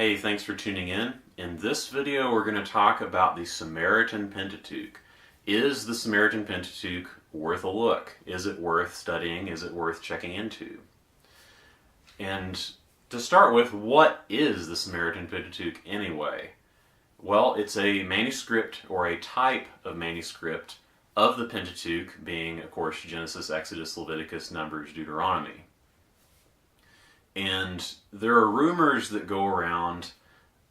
Hey, thanks for tuning in. In this video, we're going to talk about the Samaritan Pentateuch. Is the Samaritan Pentateuch worth a look? Is it worth studying? Is it worth checking into? And to start with, what is the Samaritan Pentateuch anyway? Well, it's a manuscript or a type of manuscript of the Pentateuch, being, of course, Genesis, Exodus, Leviticus, Numbers, Deuteronomy. And there are rumors that go around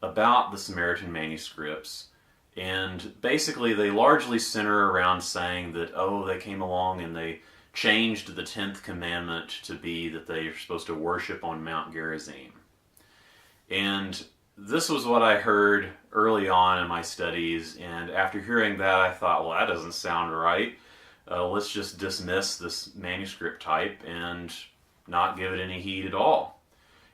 about the Samaritan manuscripts, and basically they largely center around saying that, they came along and they changed the 10th commandment to be that they are supposed to worship on Mount Gerizim. And this was what I heard early on in my studies, and after hearing that I thought, well, that doesn't sound right. Let's just dismiss this manuscript type and not give it any heed at all.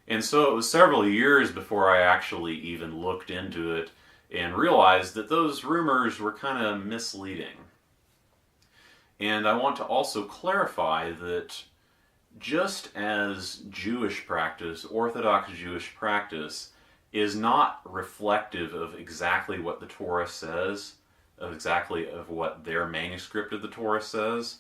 And so it was several years before I actually even looked into it and realized that those rumors were kind of misleading. And I want to also clarify that just as Jewish practice, Orthodox Jewish practice, is not reflective of exactly what the Torah says, of what their manuscript of the Torah says,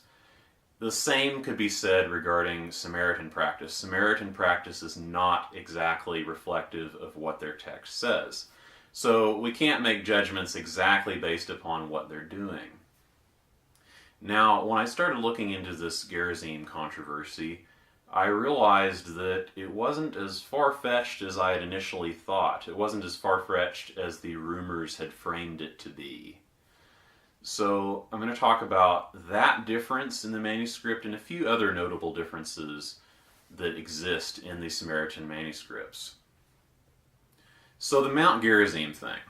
the same could be said regarding Samaritan practice. Samaritan practice is not exactly reflective of what their text says. So we can't make judgments exactly based upon what they're doing. Now, when I started looking into this Gerizim controversy, I realized that it wasn't as far-fetched as I had initially thought. It wasn't as far-fetched as the rumors had framed it to be. So I'm going to talk about that difference in the manuscript and a few other notable differences that exist in the Samaritan manuscripts. So the Mount Gerizim thing.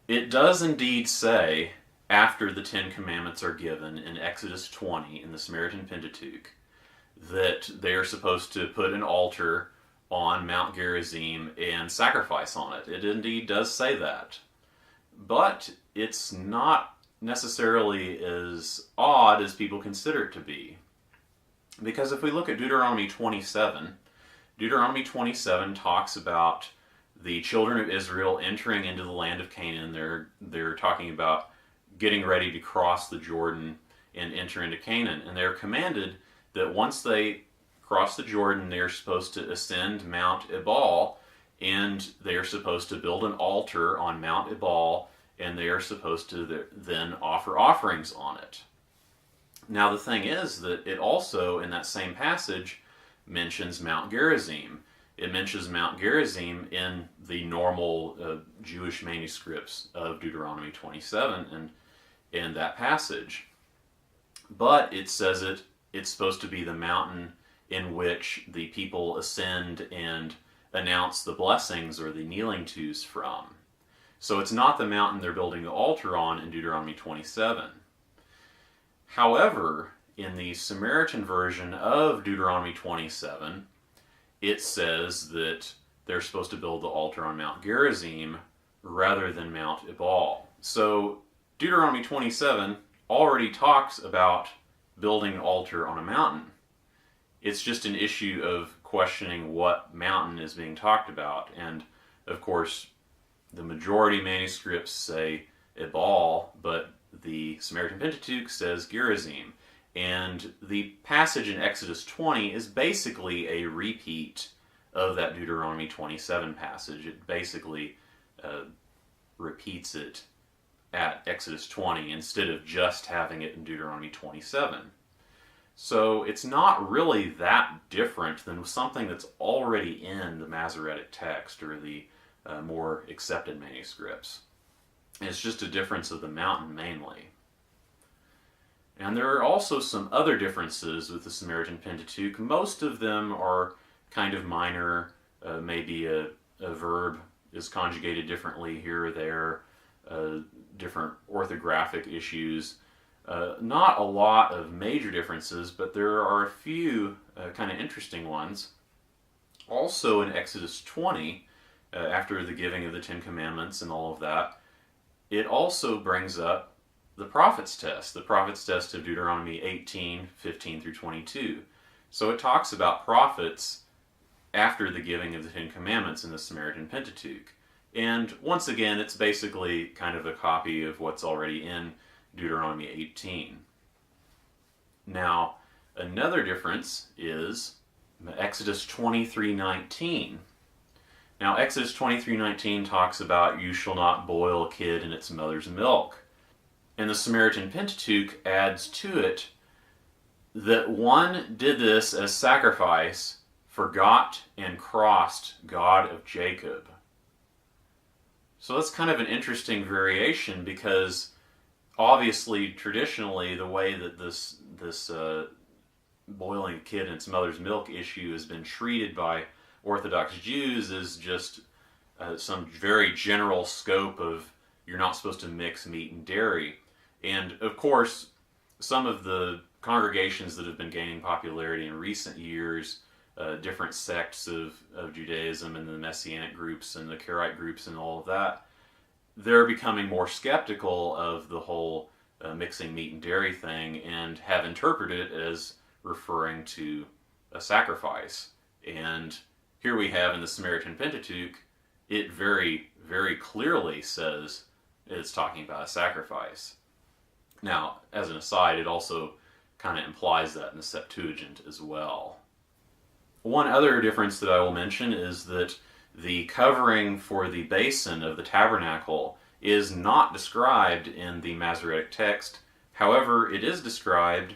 It does indeed say, after the 10 Commandments are given in Exodus 20 in the Samaritan Pentateuch, that they are supposed to put an altar on Mount Gerizim and sacrifice on it. It indeed does say that. But it's not necessarily as odd as people consider it to be. Because if we look at Deuteronomy 27, Deuteronomy 27 talks about the children of Israel entering into the land of Canaan. They're talking about getting ready to cross the Jordan and enter into Canaan. And they're commanded that once they cross the Jordan, they're supposed to ascend Mount Ebal, and they are supposed to build an altar on Mount Ebal, and they are supposed to then offer offerings on it. Now the thing is that it also, in that same passage, mentions Mount Gerizim. It mentions Mount Gerizim in the normal Jewish manuscripts of Deuteronomy 27 and in that passage. But it says it's supposed to be the mountain in which the people ascend and announce the blessings or the kneeling to's from. So it's not the mountain they're building the altar on in Deuteronomy 27. However, in the Samaritan version of Deuteronomy 27, it says that they're supposed to build the altar on Mount Gerizim rather than Mount Ebal. So Deuteronomy 27 already talks about building an altar on a mountain. It's just an issue of questioning what mountain is being talked about. And of course, the majority manuscripts say Ebal, but the Samaritan Pentateuch says Gerizim. And the passage in Exodus 20 is basically a repeat of that Deuteronomy 27 passage. It basically repeats it at Exodus 20 instead of just having it in Deuteronomy 27. So it's not really that different than something that's already in the Masoretic text or the more accepted manuscripts. It's just a difference of the mountain mainly. And there are also some other differences with the Samaritan Pentateuch. Most of them are kind of minor. Maybe a verb is conjugated differently here or there. Different orthographic issues. Not a lot of major differences, but there are a few kind of interesting ones. Also in Exodus 20, after the giving of the 10 Commandments and all of that, it also brings up the prophet's test of Deuteronomy 18, 15 through 22. So it talks about prophets after the giving of the Ten Commandments in the Samaritan Pentateuch. And once again, it's basically kind of a copy of what's already in Deuteronomy 18. Now, another difference is Exodus 23:19. Now, Exodus 23:19 talks about you shall not boil a kid in its mother's milk. And the Samaritan Pentateuch adds to it that one did this as sacrifice, forgot and crossed God of Jacob. So that's kind of an interesting variation, because obviously, traditionally, the way that this boiling a kid in its mother's milk issue has been treated by Orthodox Jews is just some very general scope of you're not supposed to mix meat and dairy. And of course, some of the congregations that have been gaining popularity in recent years, different sects of Judaism and the Messianic groups and the Karaite groups and all of that, they're becoming more skeptical of the whole mixing meat and dairy thing, and have interpreted it as referring to a sacrifice. And here we have in the Samaritan Pentateuch, it very, very clearly says it's talking about a sacrifice. Now, as an aside, it also kind of implies that in the Septuagint as well. One other difference that I will mention is that the covering for the basin of the tabernacle is not described in the Masoretic text. However, it is described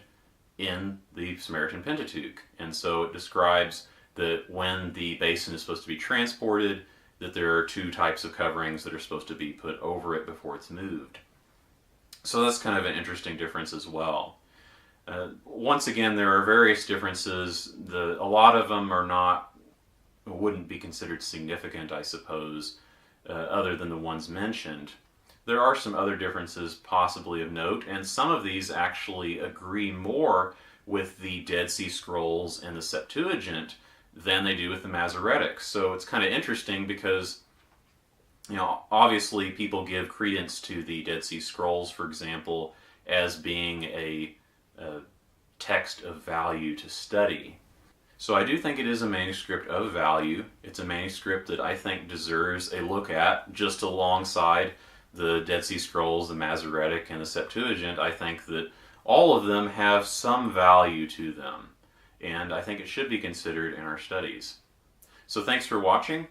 in the Samaritan Pentateuch. And so it describes that when the basin is supposed to be transported, that there are two types of coverings that are supposed to be put over it before it's moved. So that's kind of an interesting difference as well. Once again, there are various differences. A lot of them wouldn't be considered significant, I suppose, other than the ones mentioned. There are some other differences possibly of note, and some of these actually agree more with the Dead Sea Scrolls and the Septuagint than they do with the Masoretic. So it's kind of interesting because, obviously people give credence to the Dead Sea Scrolls, for example, as being a text of value to study. So I do think it is a manuscript of value. It's a manuscript that I think deserves a look at just alongside the Dead Sea Scrolls, the Masoretic, and the Septuagint. I think that all of them have some value to them, and I think it should be considered in our studies. So thanks for watching.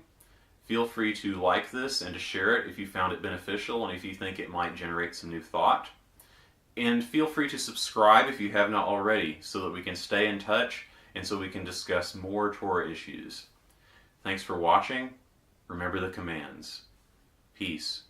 Feel free to like this and to share it if you found it beneficial and if you think it might generate some new thought. And feel free to subscribe if you have not already, so that we can stay in touch and so we can discuss more Torah issues. Thanks for watching. Remember the commands. Peace.